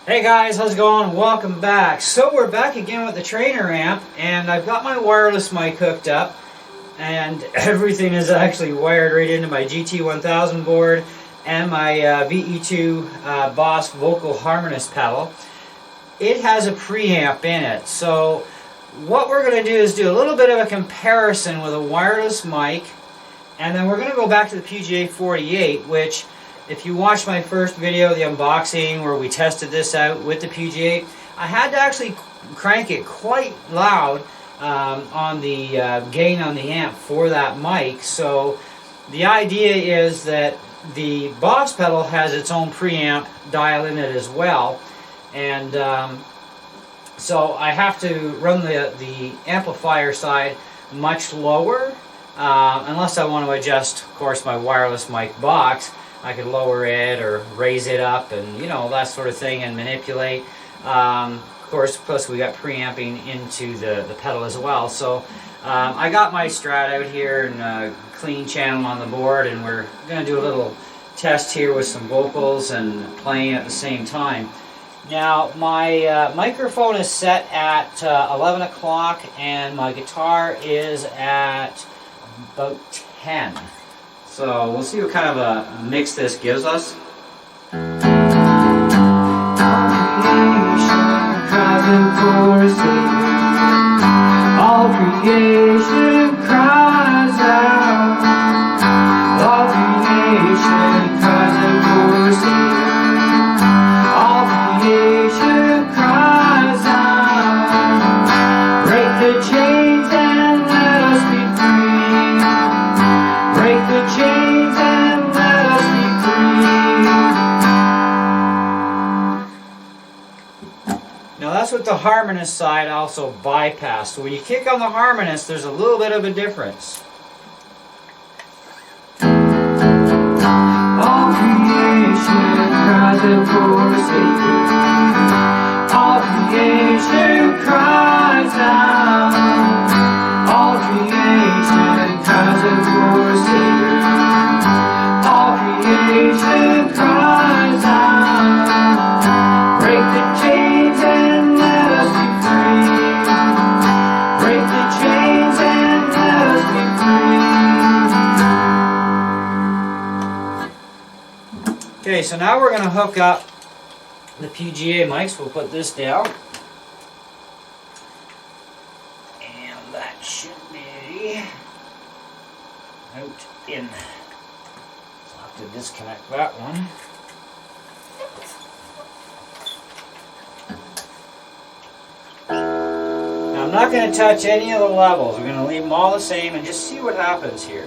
Hey guys, how's it going? Welcome back. So we're back again with the trainer amp, and I've got my wireless mic hooked up, and everything is actually wired right into my GT1000 board and my VE2 Boss vocal harmonist pedal. It has a preamp in it, so what we're going to do is do a little bit of a comparison with a wireless mic, and then we're going to go back to the PGA 48, which, if you watched my first video, the unboxing, where we tested this out with the PGA, I had to actually crank it quite loud on the gain on the amp for that mic. So the idea is that the Boss pedal has its own preamp dial in it as well, and so I have to run the amplifier side much lower, unless I want to adjust, of course, my wireless mic box. I could lower it or raise it up and, you know, that sort of thing, and manipulate. Of course, plus we got preamping into the pedal as well. So I got my Strat out here and a clean channel on the board, and we're going to do a little test here with some vocals and playing at the same time. Now, my microphone is set at 11 o'clock, and my guitar is at about 10. So we'll see what kind of a mix this gives us. All creation cries out. All creation cries out for a Savior. All creation cries out. Break the chains and let us be free. Break the chains and let us be free. Now that's what the harmonist side also bypassed. So when you kick on the harmonist, there's a little bit of a difference. All creation cries out for a Savior. All creation cries out. All creation cries out for a Savior. All creation cries out. Break the chains and let us be free. Break the chains and let us be free. Okay, so now we're going to hook up the PGA mics. We'll put this down. And that should be out in. So I'll have to disconnect that one. Now I'm not going to touch any of the levels. We're going to leave them all the same and just see what happens here.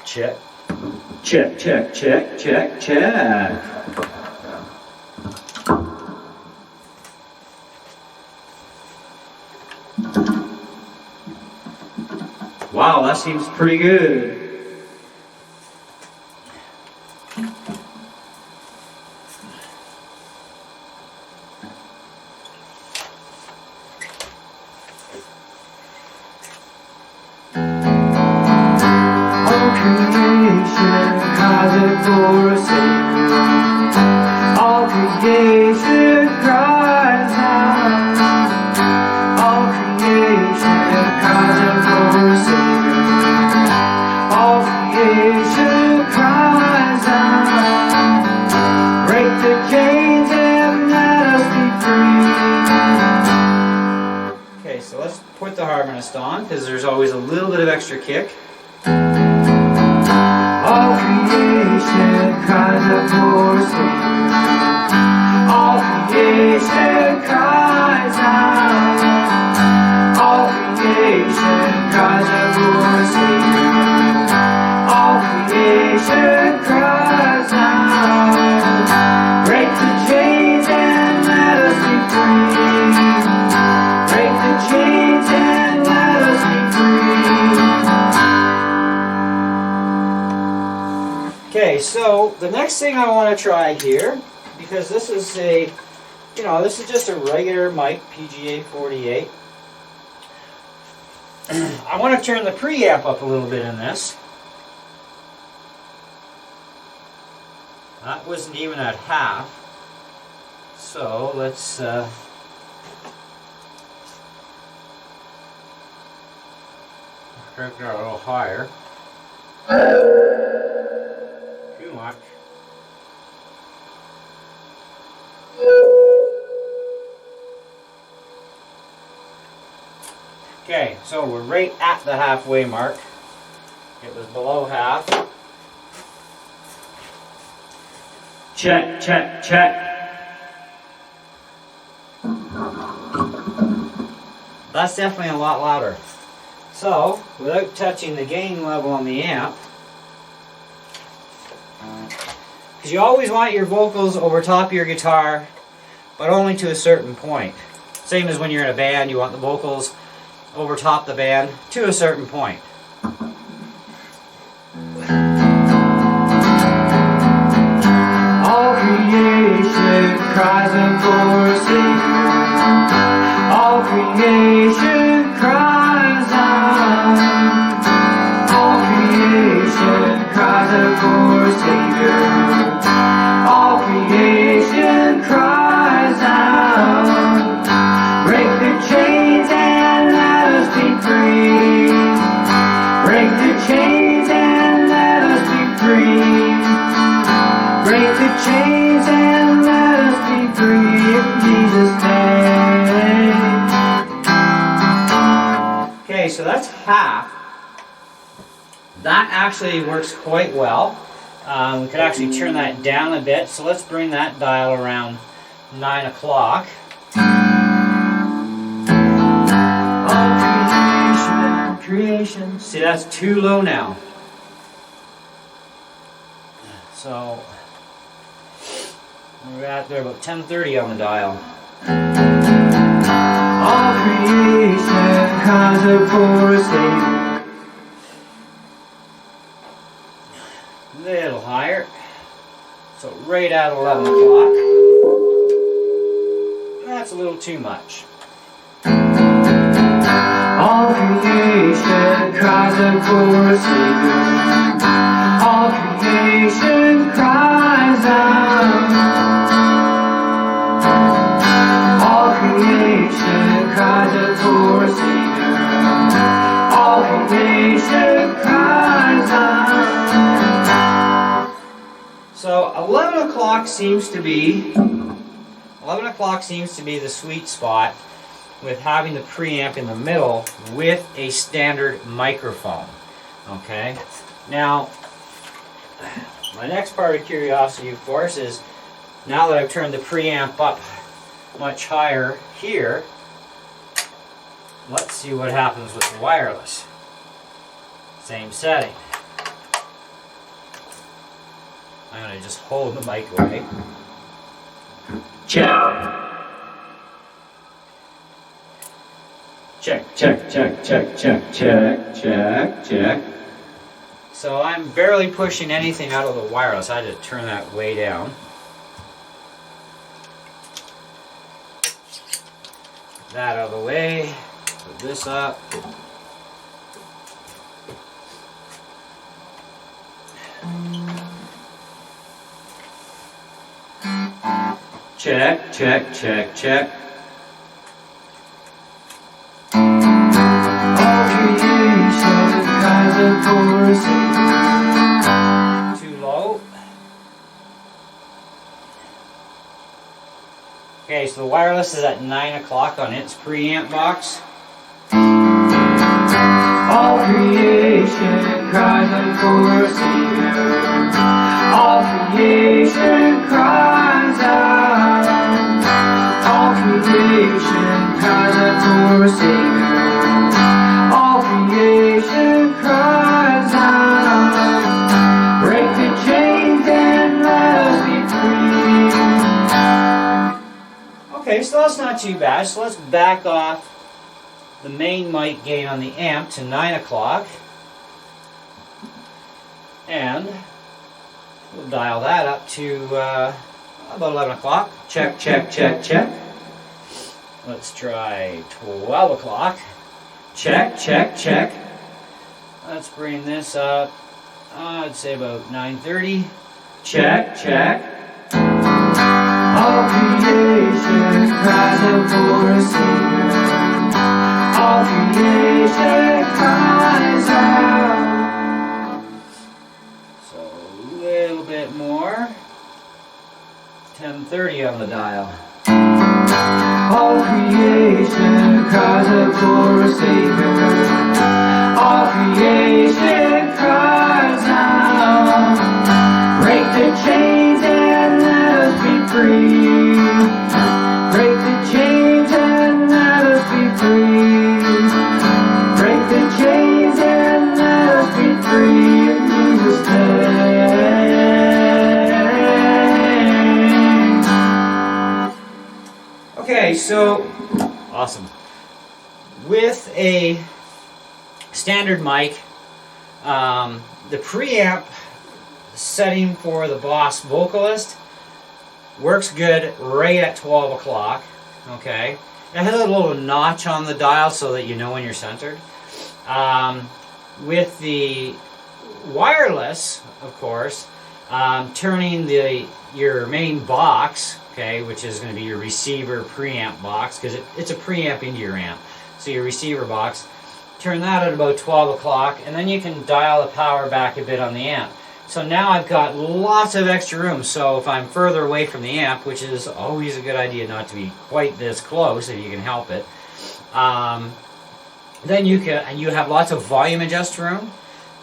Check. Check, check, check, check, check. Wow, that seems pretty good. For a Savior, all creation cries out. All creation cries out for a Savior. All creation cries out. Break the chains and let us be free. Okay, so let's put the harmonist on, because there's always a little bit of extra kick. All creation cries out for a Savior. All creation cries out. All creation cries out for a Savior. All creation cries out. Break the chains and let us be free. Break the chains and let us be free. Okay, Okay, so the next thing I want to try here, because this is a, this is just a regular mic, PGA 48. I want to turn the preamp up a little bit in this. That wasn't even at half. So let's crank it a little higher. Too much. Okay, so we're right at the halfway mark. It was below half. Check, check, check. That's definitely a lot louder. So, without touching the gain level on the amp, because you always want your vocals over top of your guitar, but only to a certain point. Same as when you're in a band, you want the vocals over top the band to a certain point. All creation cries out for a Savior. All creation cries out. All creation cries out for a Savior. All creation cries out. Break the chains and let us be free. Break the chains and let us be free. Break the chains and let us be free in Jesus' name. Okay, so that's half. That actually works quite well. We could actually turn that down a bit, so let's bring that dial around 9 o'clock. All creation. See, that's too low now. So we're at there about 10:30 on the dial. All creation cries out for a Savior. A little higher. So right at 11 o'clock. That's a little too much. All creation cries out for a Savior. All creation cries out. All creation cries out for a Savior. All creation cries out. So 11 o'clock seems to be the sweet spot with having the preamp in the middle with a standard microphone. Okay? Now, my next part of curiosity, of course, is now that I've turned the preamp up much higher here, let's see what happens with the wireless. Same setting. I'm going to just hold the mic away. Check. Check, check, check, check, check, check, check, check. So I'm barely pushing anything out of the wireless. I had to turn that way down. That out of the way. Put this up. Check, check, check, check. Too low. Okay, so the wireless is at 9 o'clock on its preamp box. All creation cries out for a Savior. All creation cries out. All creation cries out for a Savior. All creation cries out. Break the chains and let us be free. Okay, so that's not too bad. So let's back off the main mic gain on the amp to 9 o'clock. And We'll dial that up to about 11 o'clock. Check, check, check, check. Let's try 12 o'clock. Check, check, check. Let's bring this up, I'd say about 9:30. Check, check. All creation cries out for a Savior. All creation cries out. So a little bit more. 10:30 on the dial. All creation cries out for a Savior. All creation cries out. Break the chains and let us be free. Break the chains and let us be free. Break the chains and let us be free in Jesus' name. Okay, so awesome. With a standard mic, the preamp setting for the Boss Vocalist works good right at 12 o'clock. Okay, it has a little notch on the dial so that you know when you're centered. With the wireless, of course, turning your main box, okay, which is going to be your receiver preamp box, because it's a preamp into your amp. So your receiver box, turn that at about 12 o'clock, and then you can dial the power back a bit on the amp. So now I've got lots of extra room. So if I'm further away from the amp, which is always a good idea not to be quite this close if you can help it, then you have lots of volume adjust room.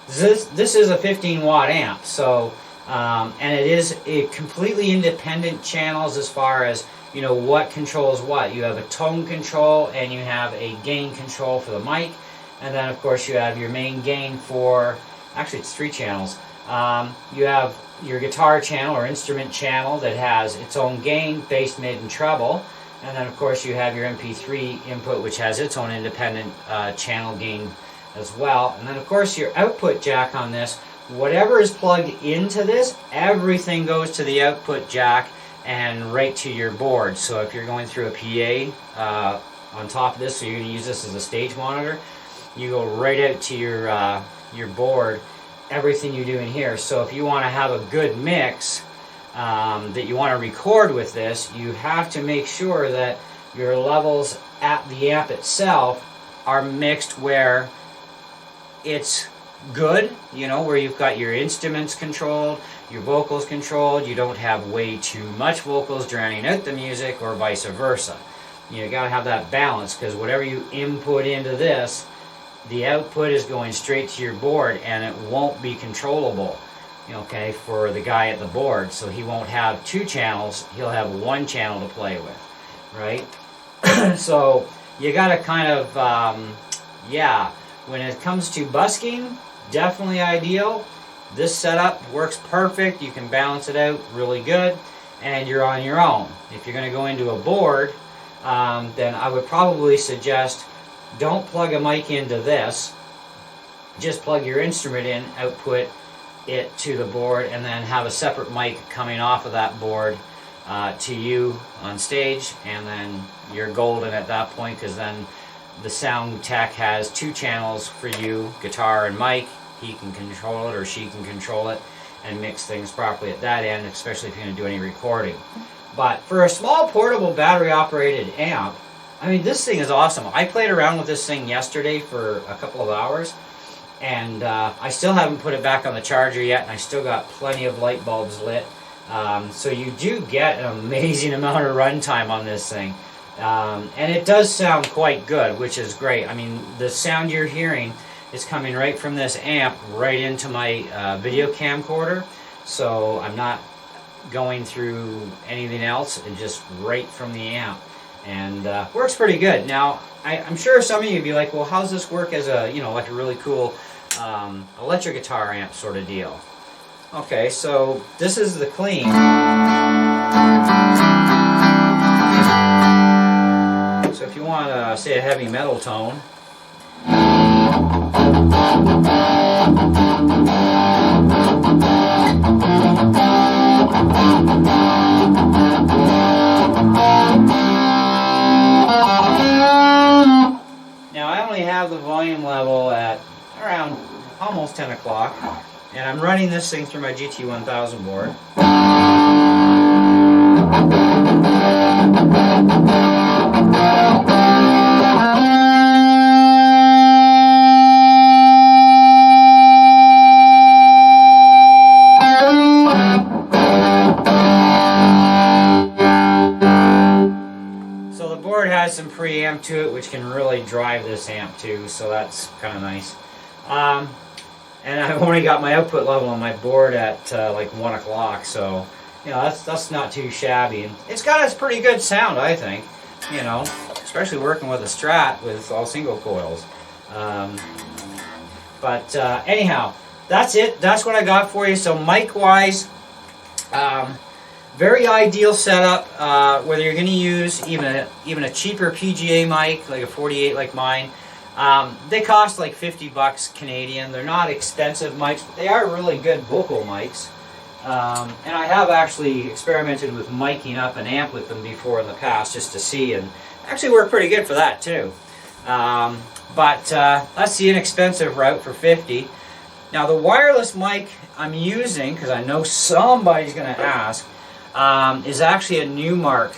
This is a 15-watt amp, so and it is a completely independent channels as far as what controls what. You have a tone control and you have a gain control for the mic, and then of course you have your main gain for, actually it's 3 channels. You have your guitar channel or instrument channel that has its own gain, bass, mid, and treble. And then of course you have your MP3 input, which has its own independent channel gain as well. And then of course your output jack on this, whatever is plugged into this, everything goes to the output jack and right to your board. So if you're going through a PA on top of this, so you're going to use this as a stage monitor, you go right out to your board, everything you do in here. So if you want to have a good mix that you want to record with this, you have to make sure that your levels at the amp itself are mixed where it's good, where you've got your instruments controlled, your vocals controlled, you don't have way too much vocals drowning out the music, or vice versa. You got to have that balance, because whatever you input into this, the output is going straight to your board, and it won't be controllable, okay, for the guy at the board. So he won't have 2 channels, he'll have 1 channel to play with, right? So you got to kind of, when it comes to busking, definitely ideal. This setup works perfect. You can balance it out really good, and you're on your own. If you're going to go into a board, then I would probably suggest don't plug a mic into this. Just plug your instrument in, output it to the board, and then have a separate mic coming off of that board to you on stage, and then you're golden at that point, because then the sound tech has 2 channels for you, guitar and mic. He can control it, or she can control it, and mix things properly at that end, especially if you're going to do any recording. But for a small portable battery operated amp, I mean, this thing is awesome. I played around with this thing yesterday for a couple of hours, and I still haven't put it back on the charger yet, and I still got plenty of light bulbs lit. So you do get an amazing amount of runtime on this thing. And it does sound quite good, which is great. I mean, the sound you're hearing is coming right from this amp right into my video camcorder, so I'm not going through anything else, and just right from the amp, and works pretty good. Now I'm sure some of you would be like, well, how's this work as a like a really cool electric guitar amp sort of deal? Okay, so this is the clean. So if you want to say a heavy metal tone, Now I only have the volume level at around almost 10 o'clock, and I'm running this thing through my GT1000 board. So the board has some preamp to it, which can really drive this amp too, so that's kind of nice. And I've only got my output level on my board at like 1 o'clock, so you know that's not too shabby. And it's got a pretty good sound, I think. You know, especially working with a Strat with all single coils. Anyhow, that's it. That's what I got for you. So mic-wise, very ideal setup. Whether you're going to use even a cheaper PGA mic like a 48 like mine. They cost like 50 bucks Canadian. They're not expensive mics, but they are really good vocal mics. And I have actually experimented with miking up an amp with them before in the past just to see, and actually worked pretty good for that too. That's the inexpensive route for 50. Now the wireless mic I'm using, because I know somebody's going to ask, is actually a Newmark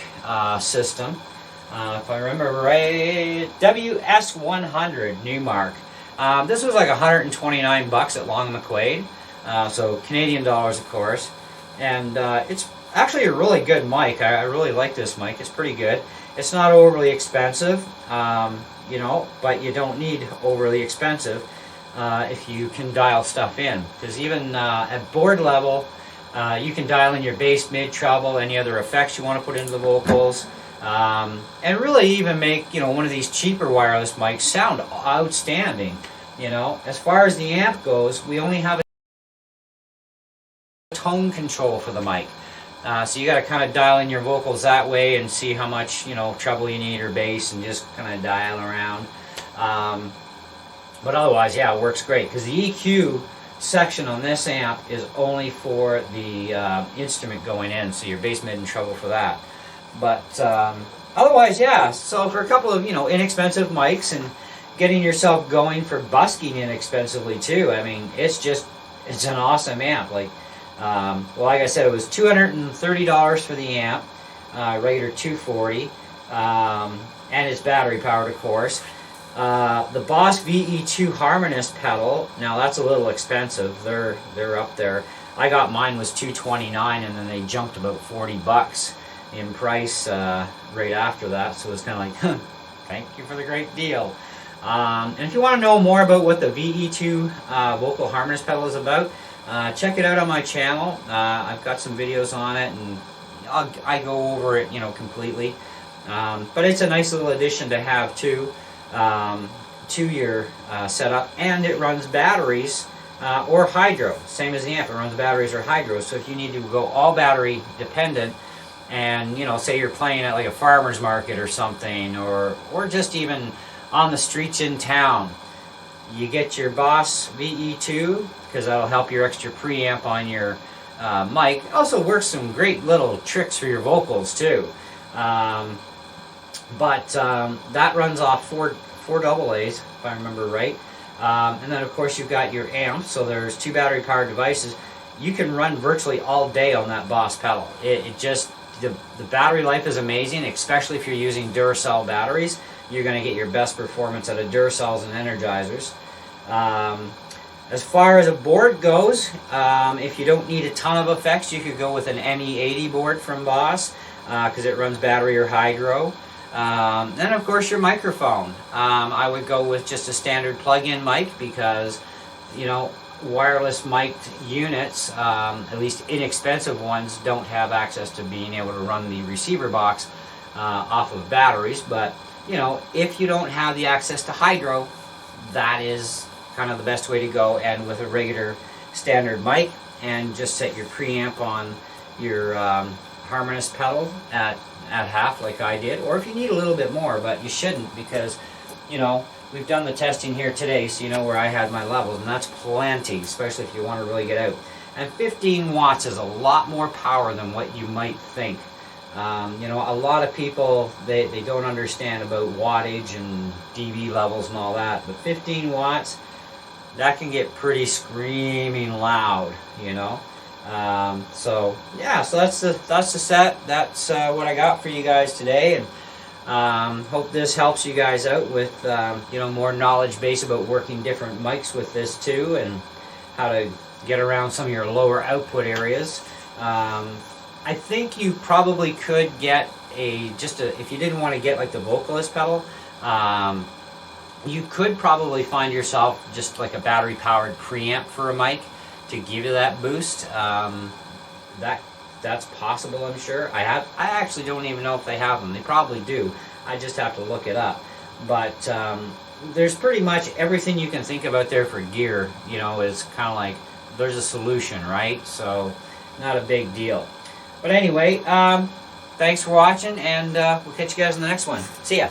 system. If I remember right, WS100 Newmark. This was like 129 bucks at Long McQuaid, so Canadian dollars, of course. And it's actually a really good mic. I really like this mic. It's pretty good. It's not overly expensive, you know, but you don't need overly expensive if you can dial stuff in. Because even at board level, you can dial in your bass, mid, treble, any other effects you want to put into the vocals. And really even make, you know, one of these cheaper wireless mics sound outstanding. You know, as far as the amp goes, we only have a tone control for the mic. So you got to kind of dial in your vocals that way and see how much, you know, treble you need or bass, and just kind of dial around. But otherwise, yeah, it works great, because the EQ section on this amp is only for the instrument going in, so your bass, mid, and treble for that. But otherwise, yeah, so for a couple of, you know, inexpensive mics and getting yourself going for busking inexpensively too, I mean, it's an awesome amp. Like, well, like I said, it was $230 for the amp, regular 240, and it's battery powered, of course. The Boss VE2 Harmonist pedal, now that's a little expensive. They're up there. I got mine was $229, and then they jumped about 40 bucks in price right after that, so it's kind of like, thank you for the great deal. And if you want to know more about what the VE2 vocal harmonist pedal is about, check it out on my channel. I've got some videos on it, and I go over it, you know, completely. But it's a nice little addition to have too, to your setup, and it runs batteries or hydro, same as the amp. It runs batteries or hydro, so if you need to go all battery dependent, and, you know, say you're playing at like a farmer's market or something, or just even on the streets in town, you get your Boss VE2, because that'll help your extra preamp on your mic. It also works some great little tricks for your vocals too. That runs off four AA's, if I remember right. And then of course you've got your amp, so there's 2 battery powered devices. You can run virtually all day on that Boss pedal. The battery life is amazing, especially if you're using Duracell batteries. You're going to get your best performance out of Duracells and Energizers. As far as a board goes, if you don't need a ton of effects, you could go with an ME80 board from Boss, because it runs battery or hydro. Then of course your microphone. I would go with just a standard plug-in mic, because, you know, wireless mic'd units, at least inexpensive ones, don't have access to being able to run the receiver box off of batteries. But, you know, if you don't have the access to hydro, that is kind of the best way to go. And with a regular standard mic, and just set your preamp on your harmonist pedal at half like I did, or if you need a little bit more, but you shouldn't, because, you know, we've done the testing here today, so you know where I had my levels, and that's plenty, especially if you want to really get out. And 15 watts is a lot more power than what you might think. You know, a lot of people, they don't understand about wattage and dB levels and all that, but 15 watts, that can get pretty screaming loud, you know. So yeah, so that's the set. That's what I got for you guys today, and hope this helps you guys out with you know, more knowledge base about working different mics with this too, and how to get around some of your lower output areas. I think you probably could get if you didn't want to get like the vocalist pedal, you could probably find yourself just like a battery powered preamp for a mic to give you that boost. That's possible, I'm sure. I actually don't even know if they have them. They probably do. I just have to look it up. But there's pretty much everything you can think about there for gear, you know, is kind of like there's a solution, right? So not a big deal. But anyway, thanks for watching, and we'll catch you guys in the next one. See ya.